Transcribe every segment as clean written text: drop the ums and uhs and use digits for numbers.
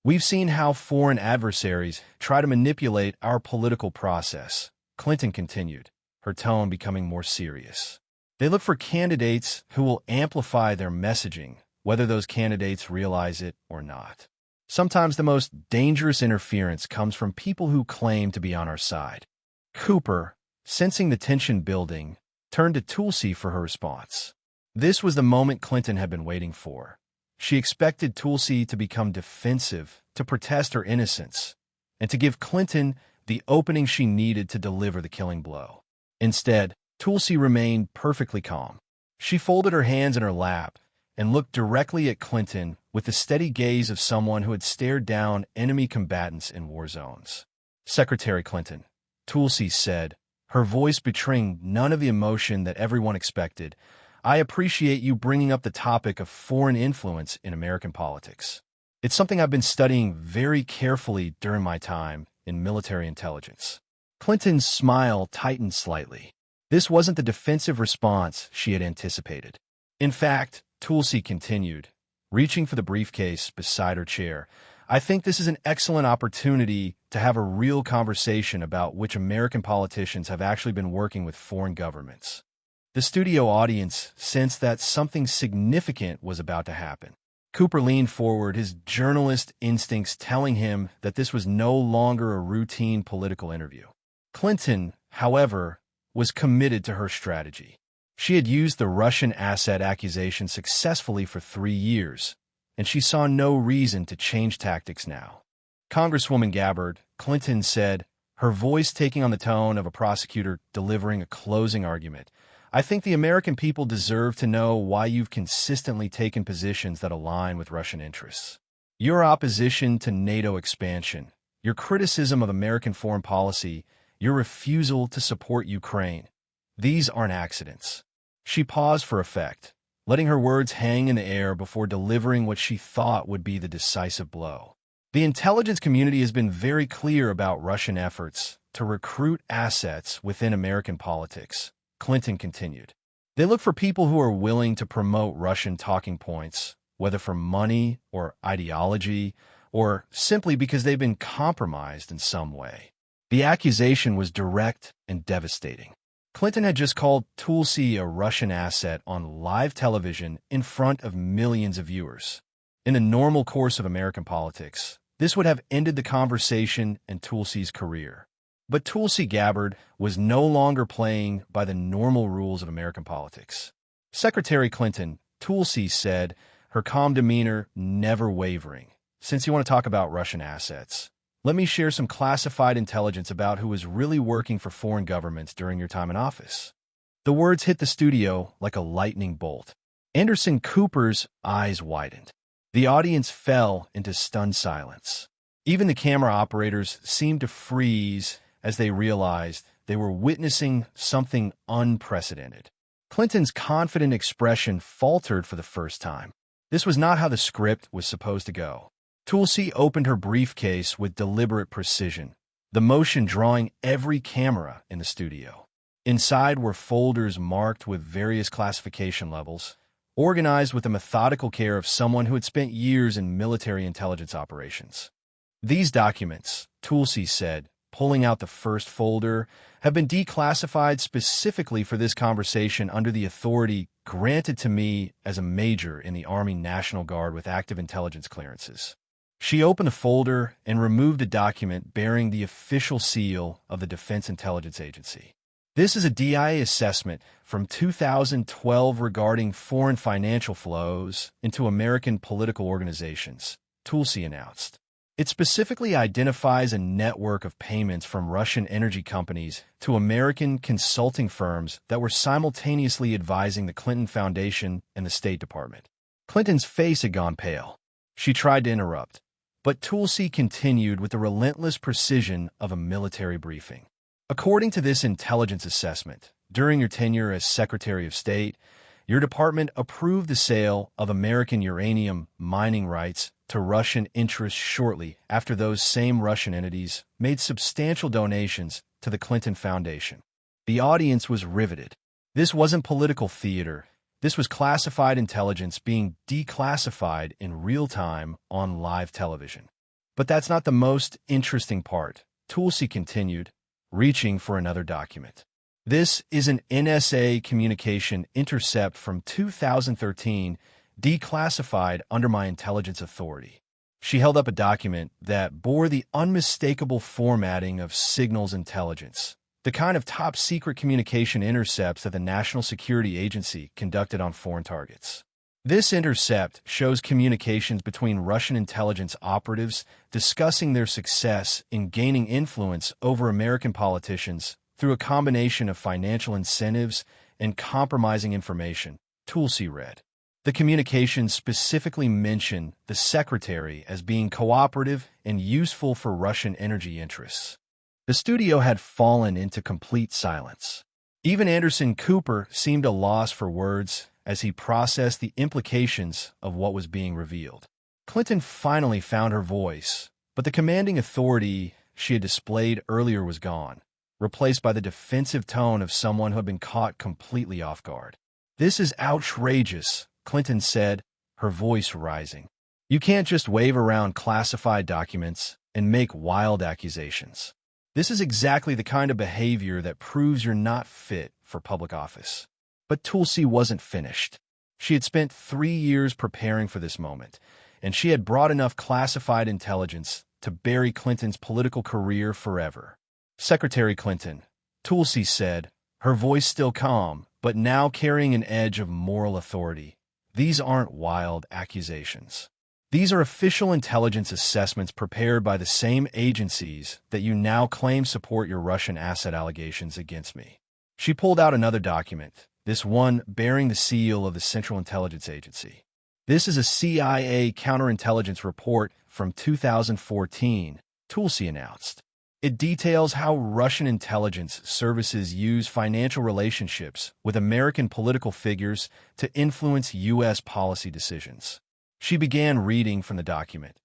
We've seen how foreign adversaries try to manipulate our political process, Clinton continued, her tone becoming more serious. They look for candidates who will amplify their messaging, whether those candidates realize it or not. Sometimes the most dangerous interference comes from people who claim to be on our side. Cooper, sensing the tension building, turned to Tulsi for her response. This was the moment Clinton had been waiting for. She expected Tulsi to become defensive, to protest her innocence, and to give Clinton the opening she needed to deliver the killing blow. Instead, Tulsi remained perfectly calm. She folded her hands in her lap and looked directly at Clinton with the steady gaze of someone who had stared down enemy combatants in war zones. "Secretary Clinton," Tulsi said, her voice betraying none of the emotion that everyone expected, "I appreciate you bringing up the topic of foreign influence in American politics. It's something I've been studying very carefully during my time in military intelligence." Clinton's smile tightened slightly. This wasn't the defensive response she had anticipated. "In fact," Tulsi continued, reaching for the briefcase beside her chair, "I think this is an excellent opportunity to have a real conversation about which American politicians have actually been working with foreign governments." The studio audience sensed that something significant was about to happen. Cooper leaned forward, his journalist instincts telling him that this was no longer a routine political interview. Clinton, however, was committed to her strategy. She had used the Russian asset accusation successfully for 3 years, and she saw no reason to change tactics now. "Congresswoman Gabbard," Clinton said, her voice taking on the tone of a prosecutor delivering a closing argument, "I think the American people deserve to know why you've consistently taken positions that align with Russian interests. Your opposition to NATO expansion, your criticism of American foreign policy, your refusal to support Ukraine. These aren't accidents." She paused for effect, letting her words hang in the air before delivering what she thought would be the decisive blow. "The intelligence community has been very clear about Russian efforts to recruit assets within American politics," Clinton continued. "They look for people who are willing to promote Russian talking points, whether for money or ideology, or simply because they've been compromised in some way." The accusation was direct and devastating. Clinton had just called Tulsi a Russian asset on live television in front of millions of viewers. In the normal course of American politics, this would have ended the conversation and Tulsi's career. But Tulsi Gabbard was no longer playing by the normal rules of American politics. "Secretary Clinton," Tulsi said, her calm demeanor never wavering, "since you want to talk about Russian assets, let me share some classified intelligence about who was really working for foreign governments during your time in office." The words hit the studio like a lightning bolt. Anderson Cooper's eyes widened. The audience fell into stunned silence. Even the camera operators seemed to freeze as they realized they were witnessing something unprecedented. Clinton's confident expression faltered for the first time. This was not how the script was supposed to go. Tulsi opened her briefcase with deliberate precision, the motion drawing every camera in the studio. Inside were folders marked with various classification levels, organized with the methodical care of someone who had spent years in military intelligence operations. "These documents," Tulsi said, pulling out the first folder, "have been declassified specifically for this conversation under the authority granted to me as a major in the Army National Guard with active intelligence clearances." She opened the folder and removed a document bearing the official seal of the Defense Intelligence Agency. "This is a DIA assessment from 2012 regarding foreign financial flows into American political organizations," Tulsi announced. "It specifically identifies a network of payments from Russian energy companies to American consulting firms that were simultaneously advising the Clinton Foundation and the State Department." Clinton's face had gone pale. She tried to interrupt, but Tulsi continued with the relentless precision of a military briefing. "According to this intelligence assessment, during your tenure as Secretary of State, your department approved the sale of American uranium mining rights to Russian interests shortly after those same Russian entities made substantial donations to the Clinton Foundation." The audience was riveted. This wasn't political theater. This was classified intelligence being declassified in real time on live television. But that's not the most interesting part. Tulsi continued, reaching for another document. This is an NSA communication intercept from 2013, declassified under my intelligence authority. She held up a document that bore the unmistakable formatting of signals intelligence, the kind of top-secret communication intercepts that the National Security Agency conducted on foreign targets. This intercept shows communications between Russian intelligence operatives discussing their success in gaining influence over American politicians through a combination of financial incentives and compromising information, Tulsi read. The communications specifically mention the secretary as being cooperative and useful for Russian energy interests. The studio had fallen into complete silence. Even Anderson Cooper seemed a loss for words as he processed the implications of what was being revealed. Clinton finally found her voice, but the commanding authority she had displayed earlier was gone, replaced by the defensive tone of someone who had been caught completely off guard. "This is outrageous," Clinton said, her voice rising. "You can't just wave around classified documents and make wild accusations. This is exactly the kind of behavior that proves you're not fit for public office." But Tulsi wasn't finished. She had spent 3 years preparing for this moment, and she had brought enough classified intelligence to bury Clinton's political career forever. "Secretary Clinton," Tulsi said, her voice still calm, but now carrying an edge of moral authority, "these aren't wild accusations. These are official intelligence assessments prepared by the same agencies that you now claim support your Russian asset allegations against me." She pulled out another document, this one bearing the seal of the Central Intelligence Agency. "This is a CIA counterintelligence report from 2014, Tulsi announced. "It details how Russian intelligence services use financial relationships with American political figures to influence U.S. policy decisions." She began reading from the document.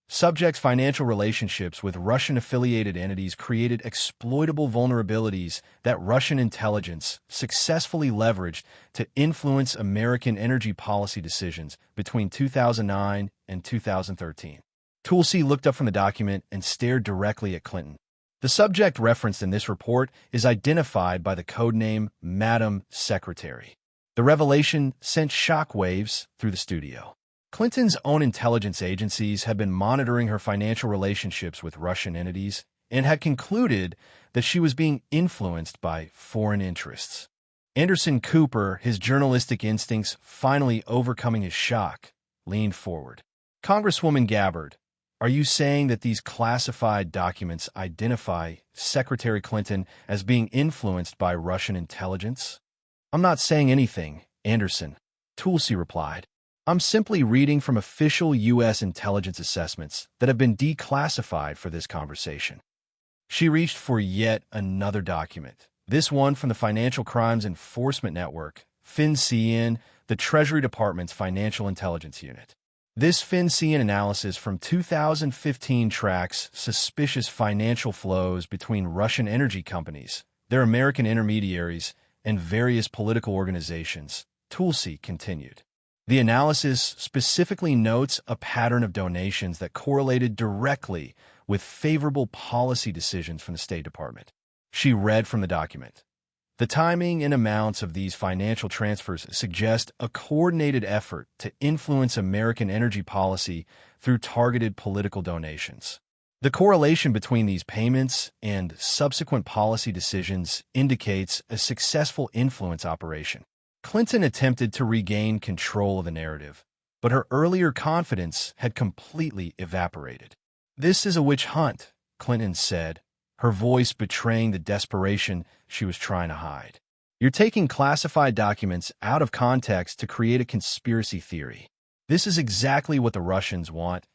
Subject's financial relationships with Russian-affiliated entities created exploitable vulnerabilities that Russian intelligence successfully leveraged to influence American energy policy decisions between 2009 and 2013. Tulsi looked up from the document and stared directly at Clinton. The subject referenced in this report is identified by the codename Madam Secretary. The revelation sent shockwaves through the studio. Clinton's own intelligence agencies had been monitoring her financial relationships with Russian entities and had concluded that she was being influenced by foreign interests. Anderson Cooper, his journalistic instincts finally overcoming his shock, leaned forward. "Congresswoman Gabbard, are you saying that these classified documents identify Secretary Clinton as being influenced by Russian intelligence?" "I'm not saying anything, Anderson," Tulsi replied. "I'm simply reading from official U.S. intelligence assessments that have been declassified for this conversation." She reached for yet another document, this one from the Financial Crimes Enforcement Network, FinCEN, the Treasury Department's financial intelligence unit. This FinCEN analysis from 2015 tracks suspicious financial flows between Russian energy companies, their American intermediaries, and various political organizations, Tulsi continued. The analysis specifically notes a pattern of donations that correlated directly with favorable policy decisions from the State Department. She read from the document. "The timing and amounts of these financial transfers suggest a coordinated effort to influence American energy policy through targeted political donations. The correlation between these payments and subsequent policy decisions indicates a successful influence operation." Clinton attempted to regain control of the narrative, but her earlier confidence had completely evaporated. "This is a witch hunt," Clinton said, her voice betraying the desperation she was trying to hide. "You're taking classified documents out of context to create a conspiracy theory. This is exactly what the Russians want,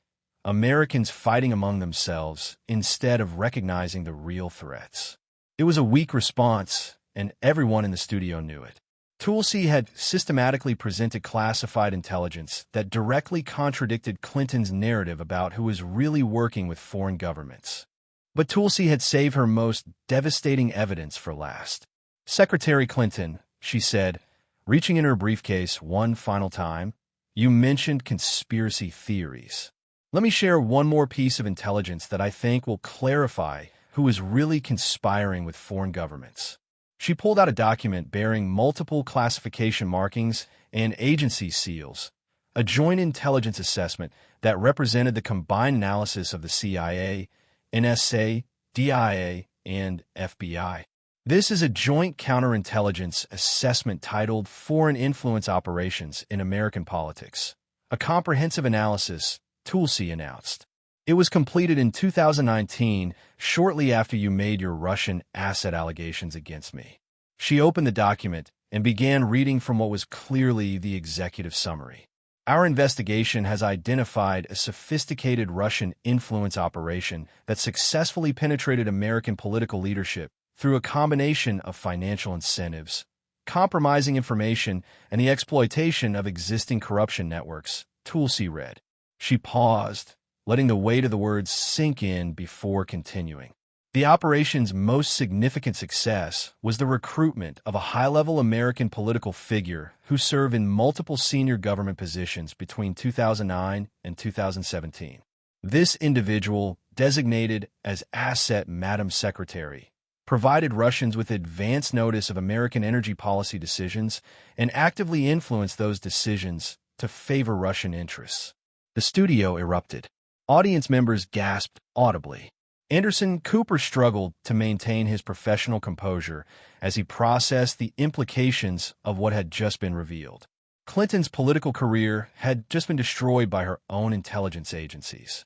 Americans fighting among themselves instead of recognizing the real threats." It was a weak response, and everyone in the studio knew it. Tulsi had systematically presented classified intelligence that directly contradicted Clinton's narrative about who was really working with foreign governments. But Tulsi had saved her most devastating evidence for last. "Secretary Clinton," she said, reaching in her briefcase one final time, "you mentioned conspiracy theories. Let me share one more piece of intelligence that I think will clarify who is really conspiring with foreign governments. She pulled out a document bearing multiple classification markings and agency seals, a joint intelligence assessment that represented the combined analysis of the CIA, NSA, DIA, and FBI. This is a joint counterintelligence assessment titled Foreign Influence Operations in American Politics, a comprehensive analysis, Tulsi announced. It was completed in 2019, shortly after you made your Russian asset allegations against me. She opened the document and began reading from what was clearly the executive summary. Our investigation has identified a sophisticated Russian influence operation that successfully penetrated American political leadership through a combination of financial incentives, compromising information, and the exploitation of existing corruption networks, Tulsi read. She paused, letting the weight of the words sink in before continuing. The operation's most significant success was the recruitment of a high-level American political figure who served in multiple senior government positions between 2009 and 2017. This individual, designated as Asset Madam Secretary, provided Russians with advance notice of American energy policy decisions and actively influenced those decisions to favor Russian interests. The studio erupted. Audience members gasped audibly. Anderson Cooper struggled to maintain his professional composure as he processed the implications of what had just been revealed. Clinton's political career had just been destroyed by her own intelligence agencies.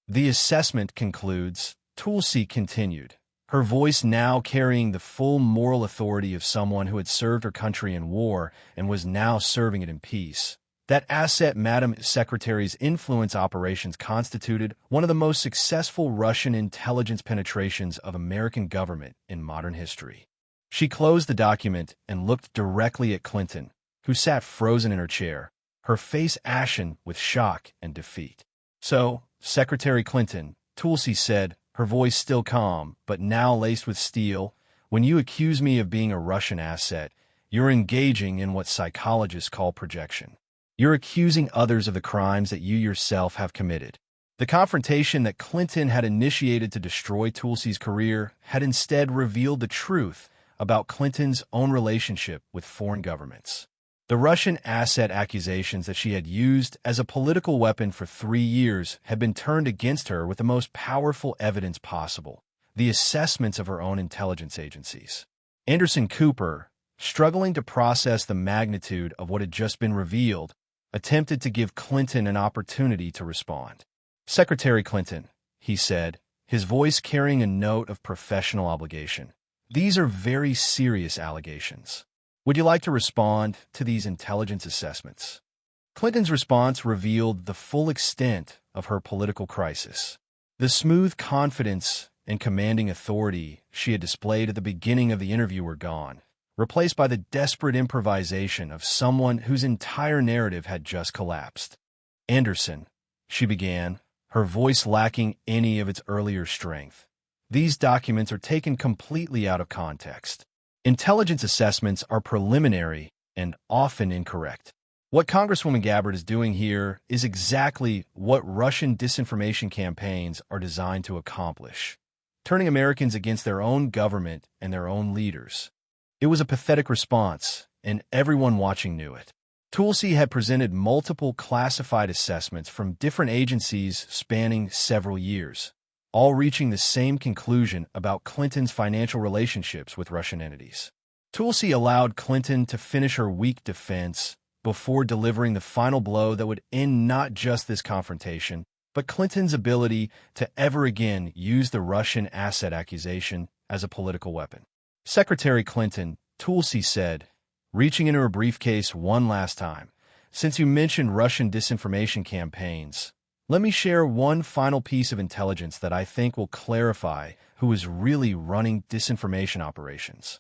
The assessment concludes, Tulsi continued, her voice now carrying the full moral authority of someone who had served her country in war and was now serving it in peace. That Asset Madam Secretary's influence operations constituted one of the most successful Russian intelligence penetrations of American government in modern history. She closed the document and looked directly at Clinton, who sat frozen in her chair, her face ashen with shock and defeat. So, Secretary Clinton, Tulsi said, her voice still calm, but now laced with steel, when you accuse me of being a Russian asset, you're engaging in what psychologists call projection. You're accusing others of the crimes that you yourself have committed. The confrontation that Clinton had initiated to destroy Tulsi's career had instead revealed the truth about Clinton's own relationship with foreign governments. The Russian asset accusations that she had used as a political weapon for 3 years had been turned against her with the most powerful evidence possible, the assessments of her own intelligence agencies. Anderson Cooper, struggling to process the magnitude of what had just been revealed, attempted to give Clinton an opportunity to respond. Secretary Clinton, he said, his voice carrying a note of professional obligation. These are very serious allegations. Would you like to respond to these intelligence assessments? Clinton's response revealed the full extent of her political crisis. The smooth confidence and commanding authority she had displayed at the beginning of the interview were gone, replaced by the desperate improvisation of someone whose entire narrative had just collapsed. Anderson, she began, her voice lacking any of its earlier strength. These documents are taken completely out of context. Intelligence assessments are preliminary and often incorrect. What Congresswoman Gabbard is doing here is exactly what Russian disinformation campaigns are designed to accomplish, turning Americans against their own government and their own leaders. It was a pathetic response, and everyone watching knew it. Tulsi had presented multiple classified assessments from different agencies spanning several years, all reaching the same conclusion about Clinton's financial relationships with Russian entities. Tulsi allowed Clinton to finish her weak defense before delivering the final blow that would end not just this confrontation, but Clinton's ability to ever again use the Russian asset accusation as a political weapon. Secretary Clinton, Tulsi said, reaching into her briefcase one last time, since you mentioned Russian disinformation campaigns, let me share one final piece of intelligence that I think will clarify who is really running disinformation operations.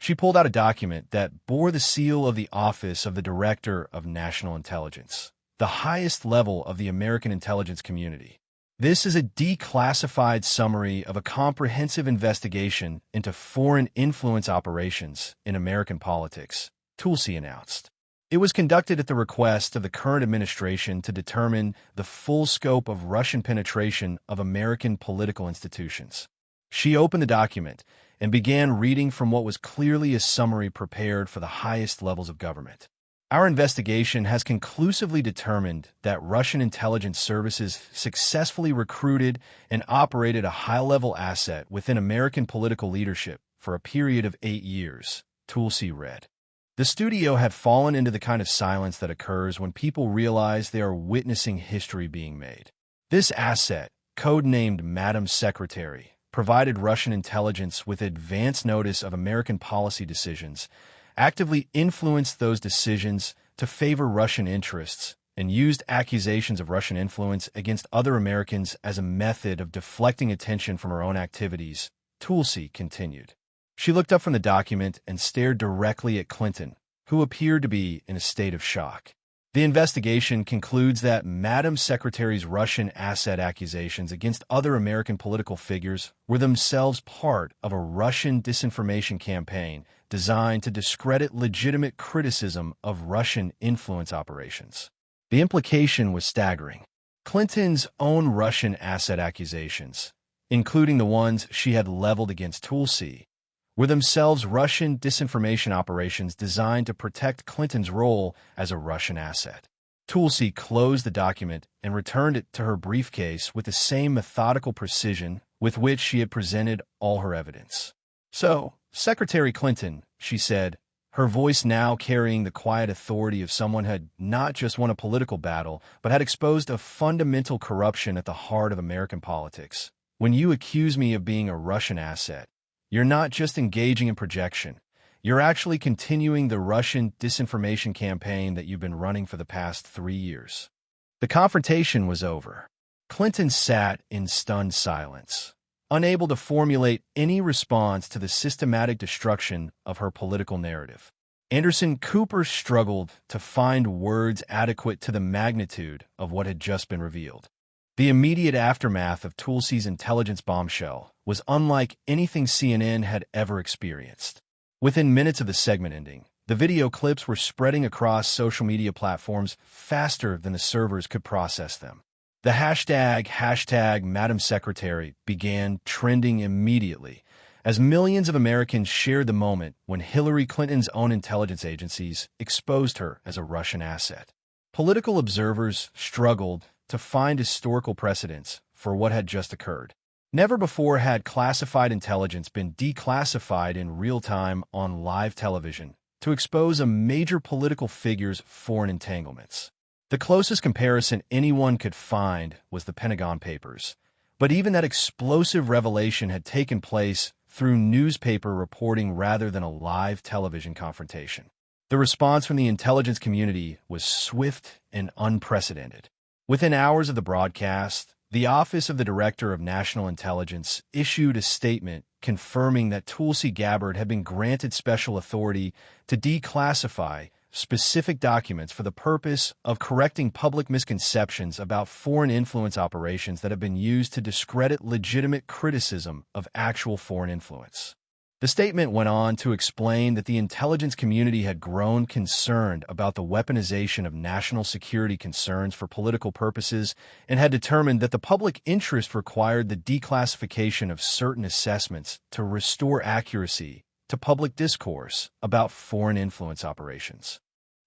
She pulled out a document that bore the seal of the Office of the Director of National Intelligence, the highest level of the American intelligence community. This is a declassified summary of a comprehensive investigation into foreign influence operations in American politics, Tulsi announced. It was conducted at the request of the current administration to determine the full scope of Russian penetration of American political institutions. She opened the document and began reading from what was clearly a summary prepared for the highest levels of government. Our investigation has conclusively determined that Russian intelligence services successfully recruited and operated a high-level asset within American political leadership for a period of 8 years, Tulsi read. The studio had fallen into the kind of silence that occurs when people realize they are witnessing history being made. This asset, codenamed Madam Secretary, provided Russian intelligence with advance notice of American policy decisions, actively influenced those decisions to favor Russian interests, and used accusations of Russian influence against other Americans as a method of deflecting attention from her own activities, Tulsi continued. She looked up from the document and stared directly at Clinton, who appeared to be in a state of shock. The investigation concludes that Madam Secretary's Russian asset accusations against other American political figures were themselves part of a Russian disinformation campaign designed to discredit legitimate criticism of Russian influence operations. The implication was staggering. Clinton's own Russian asset accusations, including the ones she had leveled against Tulsi, were themselves Russian disinformation operations designed to protect Clinton's role as a Russian asset. Tulsi closed the document and returned it to her briefcase with the same methodical precision with which she had presented all her evidence. "So, Secretary Clinton," she said, her voice now carrying the quiet authority of someone who had not just won a political battle, but had exposed a fundamental corruption at the heart of American politics. "When you accuse me of being a Russian asset, you're not just engaging in projection. You're actually continuing the Russian disinformation campaign that you've been running for the past 3 years." The confrontation was over. Clinton sat in stunned silence, unable to formulate any response to the systematic destruction of her political narrative. Anderson Cooper struggled to find words adequate to the magnitude of what had just been revealed. The immediate aftermath of Tulsi's intelligence bombshell was unlike anything CNN had ever experienced. Within minutes of the segment ending, the video clips were spreading across social media platforms faster than the servers could process them. The hashtag Madam Secretary began trending immediately as millions of Americans shared the moment when Hillary Clinton's own intelligence agencies exposed her as a Russian asset. Political observers struggled to find historical precedents for what had just occurred. Never before had classified intelligence been declassified in real time on live television to expose a major political figure's foreign entanglements. The closest comparison anyone could find was the Pentagon Papers, but even that explosive revelation had taken place through newspaper reporting rather than a live television confrontation. The response from the intelligence community was swift and unprecedented. Within hours of the broadcast, the Office of the Director of National Intelligence issued a statement confirming that Tulsi Gabbard had been granted special authority to declassify specific documents for the purpose of correcting public misconceptions about foreign influence operations that have been used to discredit legitimate criticism of actual foreign influence. The statement went on to explain that the intelligence community had grown concerned about the weaponization of national security concerns for political purposes and had determined that the public interest required the declassification of certain assessments to restore accuracy to public discourse about foreign influence operations.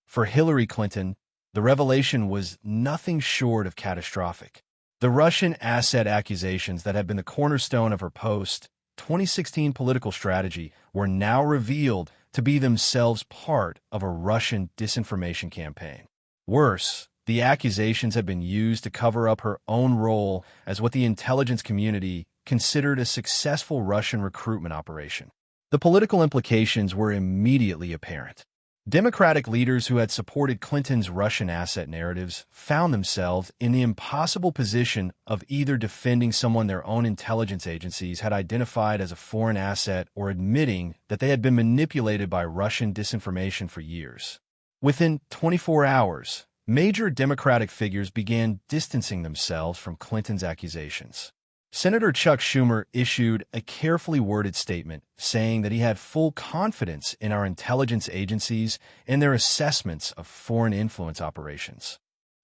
For Hillary Clinton, the revelation was nothing short of catastrophic. The Russian asset accusations that had been the cornerstone of her post-2016 political strategy were now revealed to be themselves part of a Russian disinformation campaign. Worse, the accusations had been used to cover up her own role as what the intelligence community considered a successful Russian recruitment operation. The political implications were immediately apparent. Democratic leaders who had supported Clinton's Russian asset narratives found themselves in the impossible position of either defending someone their own intelligence agencies had identified as a foreign asset or admitting that they had been manipulated by Russian disinformation for years. Within 24 hours, major Democratic figures began distancing themselves from Clinton's accusations. Senator Chuck Schumer issued a carefully worded statement saying that he had full confidence in our intelligence agencies and their assessments of foreign influence operations.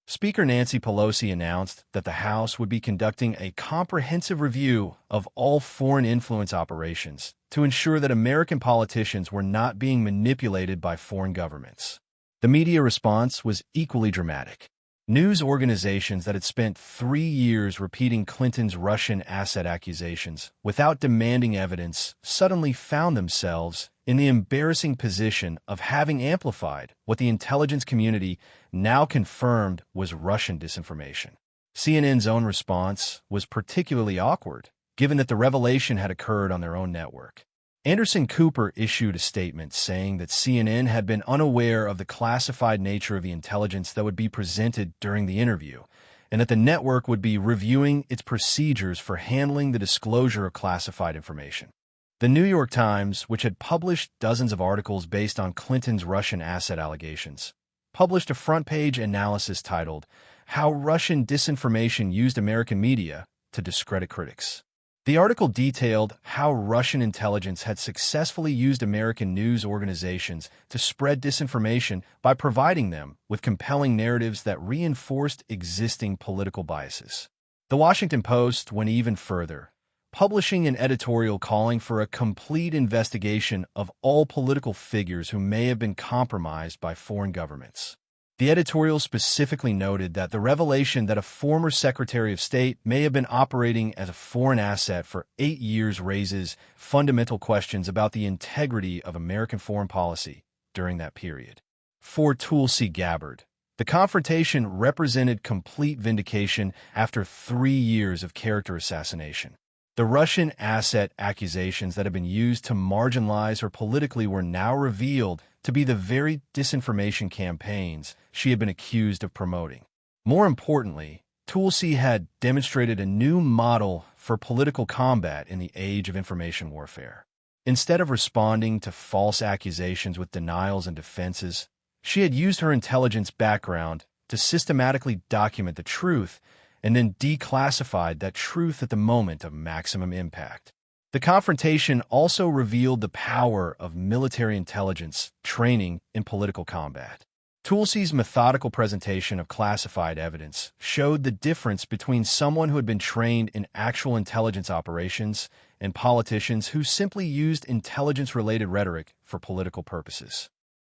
Speaker Nancy Pelosi announced that the House would be conducting a comprehensive review of all foreign influence operations to ensure that American politicians were not being manipulated by foreign governments. The media response was equally dramatic. News organizations that had spent 3 years repeating Clinton's Russian asset accusations without demanding evidence suddenly found themselves in the embarrassing position of having amplified what the intelligence community now confirmed was Russian disinformation. CNN's own response was particularly awkward, given that the revelation had occurred on their own network. Anderson Cooper issued a statement saying that CNN had been unaware of the classified nature of the intelligence that would be presented during the interview, and that the network would be reviewing its procedures for handling the disclosure of classified information. The New York Times, which had published dozens of articles based on Clinton's Russian asset allegations, published a front-page analysis titled, "How Russian Disinformation Used American Media to Discredit Critics." The article detailed how Russian intelligence had successfully used American news organizations to spread disinformation by providing them with compelling narratives that reinforced existing political biases. The Washington Post went even further, publishing an editorial calling for a complete investigation of all political figures who may have been compromised by foreign governments. The editorial specifically noted that the revelation that a former Secretary of State may have been operating as a foreign asset for 8 years raises fundamental questions about the integrity of American foreign policy during that period. For Tulsi Gabbard, the confrontation represented complete vindication after 3 years of character assassination. The Russian asset accusations that had been used to marginalize her politically were now revealed to be the very disinformation campaigns she had been accused of promoting. More importantly, Tulsi had demonstrated a new model for political combat in the age of information warfare. Instead of responding to false accusations with denials and defenses, she had used her intelligence background to systematically document the truth and then declassified that truth at the moment of maximum impact. The confrontation also revealed the power of military intelligence training in political combat. Tulsi's methodical presentation of classified evidence showed the difference between someone who had been trained in actual intelligence operations and politicians who simply used intelligence-related rhetoric for political purposes.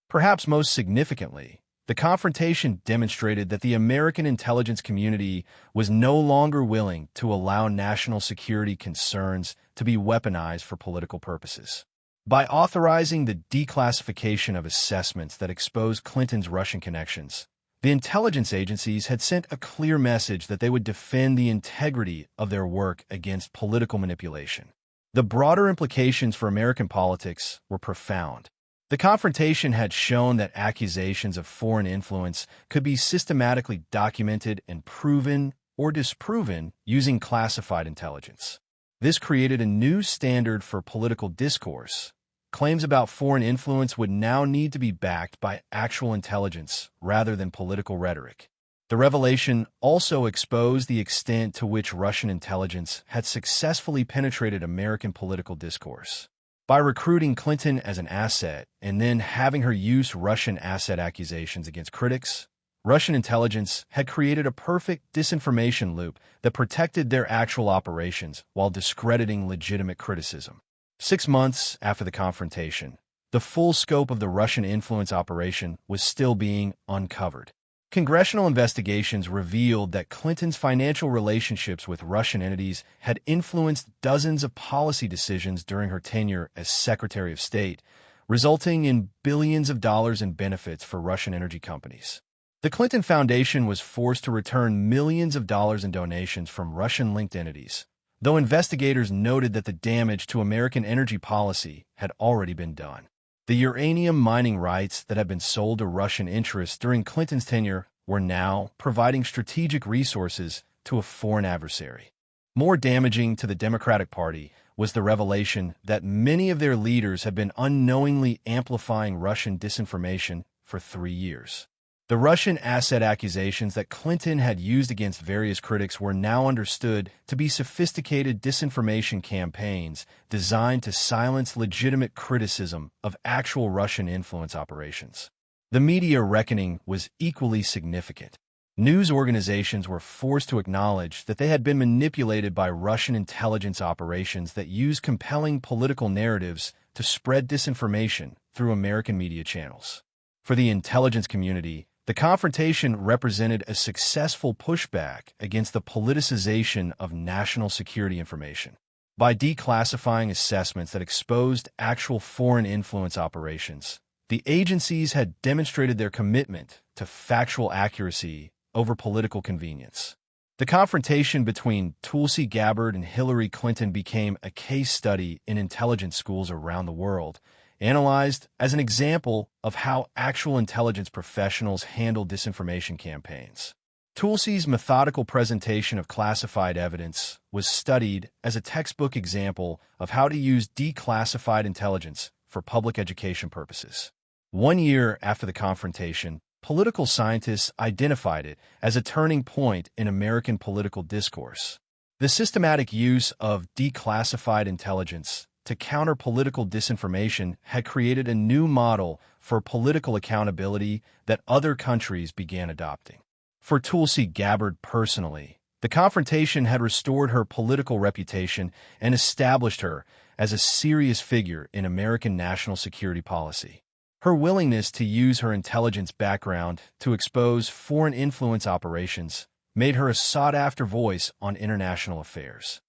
Perhaps most significantly, the confrontation demonstrated that the American intelligence community was no longer willing to allow national security concerns to be weaponized for political purposes. By authorizing the declassification of assessments that exposed Clinton's Russian connections, the intelligence agencies had sent a clear message that they would defend the integrity of their work against political manipulation. The broader implications for American politics were profound. The confrontation had shown that accusations of foreign influence could be systematically documented and proven or disproven using classified intelligence. This created a new standard for political discourse. Claims about foreign influence would now need to be backed by actual intelligence rather than political rhetoric. The revelation also exposed the extent to which Russian intelligence had successfully penetrated American political discourse. By recruiting Clinton as an asset and then having her use Russian asset accusations against critics, Russian intelligence had created a perfect disinformation loop that protected their actual operations while discrediting legitimate criticism. 6 months after the confrontation, the full scope of the Russian influence operation was still being uncovered. Congressional investigations revealed that Clinton's financial relationships with Russian entities had influenced dozens of policy decisions during her tenure as Secretary of State, resulting in billions of dollars in benefits for Russian energy companies. The Clinton Foundation was forced to return millions of dollars in donations from Russian-linked entities, though investigators noted that the damage to American energy policy had already been done. The uranium mining rights that had been sold to Russian interests during Clinton's tenure were now providing strategic resources to a foreign adversary. More damaging to the Democratic Party was the revelation that many of their leaders had been unknowingly amplifying Russian disinformation for 3 years. The Russian asset accusations that Clinton had used against various critics were now understood to be sophisticated disinformation campaigns designed to silence legitimate criticism of actual Russian influence operations. The media reckoning was equally significant. News organizations were forced to acknowledge that they had been manipulated by Russian intelligence operations that used compelling political narratives to spread disinformation through American media channels. For the intelligence community, the confrontation represented a successful pushback against the politicization of national security information. By declassifying assessments that exposed actual foreign influence operations, the agencies had demonstrated their commitment to factual accuracy over political convenience. The confrontation between Tulsi Gabbard and Hillary Clinton became a case study in intelligence schools around the world, analyzed as an example of how actual intelligence professionals handle disinformation campaigns. Tulsi's methodical presentation of classified evidence was studied as a textbook example of how to use declassified intelligence for public education purposes. 1 year after the confrontation, political scientists identified it as a turning point in American political discourse. The systematic use of declassified intelligence to counter political disinformation had created a new model for political accountability that other countries began adopting. For Tulsi Gabbard personally, the confrontation had restored her political reputation and established her as a serious figure in American national security policy. Her willingness to use her intelligence background to expose foreign influence operations made her a sought-after voice on international affairs.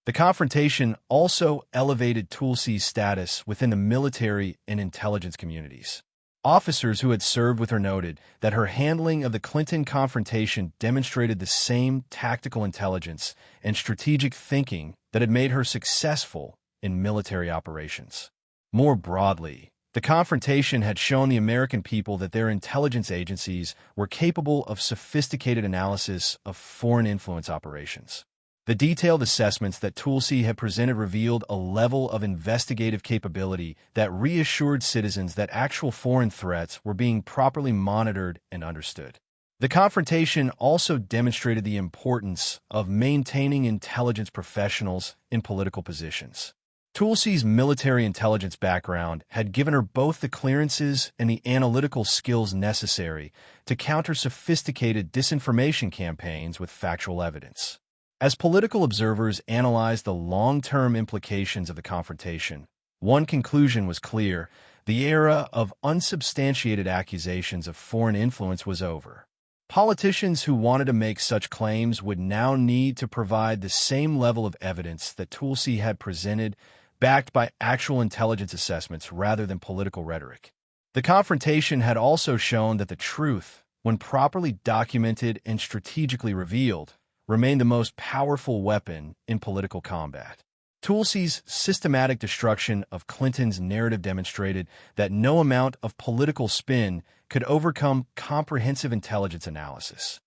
The confrontation also elevated Tulsi's status within the military and intelligence communities. Officers who had served with her noted that her handling of the Clinton confrontation demonstrated the same tactical intelligence and strategic thinking that had made her successful in military operations. More broadly, the confrontation had shown the American people that their intelligence agencies were capable of sophisticated analysis of foreign influence operations. The detailed assessments that Tulsi had presented revealed a level of investigative capability that reassured citizens that actual foreign threats were being properly monitored and understood. The confrontation also demonstrated the importance of maintaining intelligence professionals in political positions. Tulsi's military intelligence background had given her both the clearances and the analytical skills necessary to counter sophisticated disinformation campaigns with factual evidence. As political observers analyzed the long-term implications of the confrontation, one conclusion was clear: the era of unsubstantiated accusations of foreign influence was over. Politicians who wanted to make such claims would now need to provide the same level of evidence that Tulsi had presented, backed by actual intelligence assessments rather than political rhetoric. The confrontation had also shown that the truth, when properly documented and strategically revealed, remained the most powerful weapon in political combat. Tulsi's systematic destruction of Clinton's narrative demonstrated that no amount of political spin could overcome comprehensive intelligence analysis.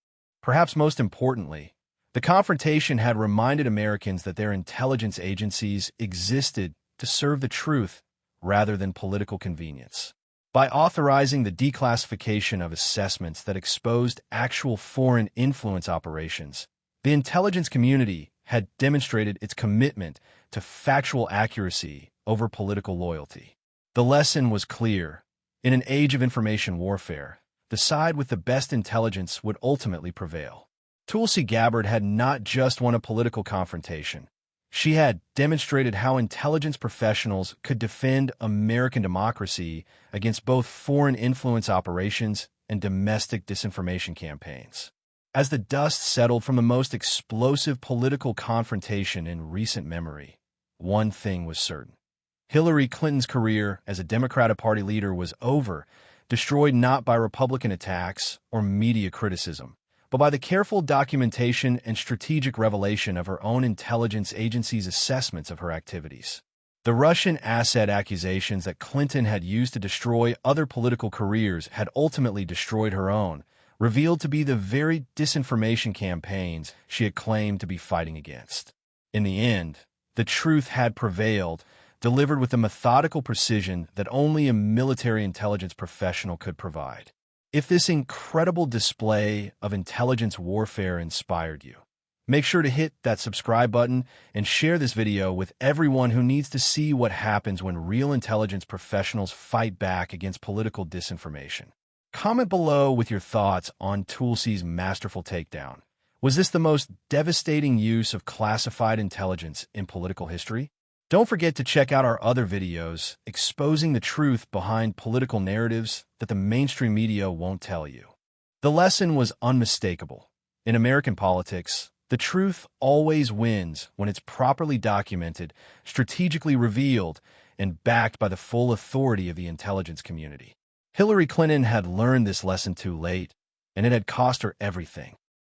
Perhaps most importantly, the confrontation had reminded Americans that their intelligence agencies existed to serve the truth rather than political convenience. By authorizing the declassification of assessments that exposed actual foreign influence operations, the intelligence community had demonstrated its commitment to factual accuracy over political loyalty. The lesson was clear: in an age of information warfare, the side with the best intelligence would ultimately prevail. Tulsi Gabbard had not just won a political confrontation. She had demonstrated how intelligence professionals could defend American democracy against both foreign influence operations and domestic disinformation campaigns. As the dust settled from the most explosive political confrontation in recent memory, one thing was certain: Hillary Clinton's career as a Democratic Party leader was over, destroyed not by Republican attacks or media criticism, but by the careful documentation and strategic revelation of her own intelligence agency's assessments of her activities. The Russian asset accusations that Clinton had used to destroy other political careers had ultimately destroyed her own, revealed to be the very disinformation campaigns she had claimed to be fighting against. In the end, the truth had prevailed, delivered with the methodical precision that only a military intelligence professional could provide. If this incredible display of intelligence warfare inspired you, make sure to hit that subscribe button and share this video with everyone who needs to see what happens when real intelligence professionals fight back against political disinformation. Comment below with your thoughts on Tulsi's masterful takedown. Was this the most devastating use of classified intelligence in political history? Don't forget to check out our other videos exposing the truth behind political narratives that the mainstream media won't tell you. The lesson was unmistakable. In American politics, the truth always wins when it's properly documented, strategically revealed, and backed by the full authority of the intelligence community. Hillary Clinton had learned this lesson too late, and it had cost her everything.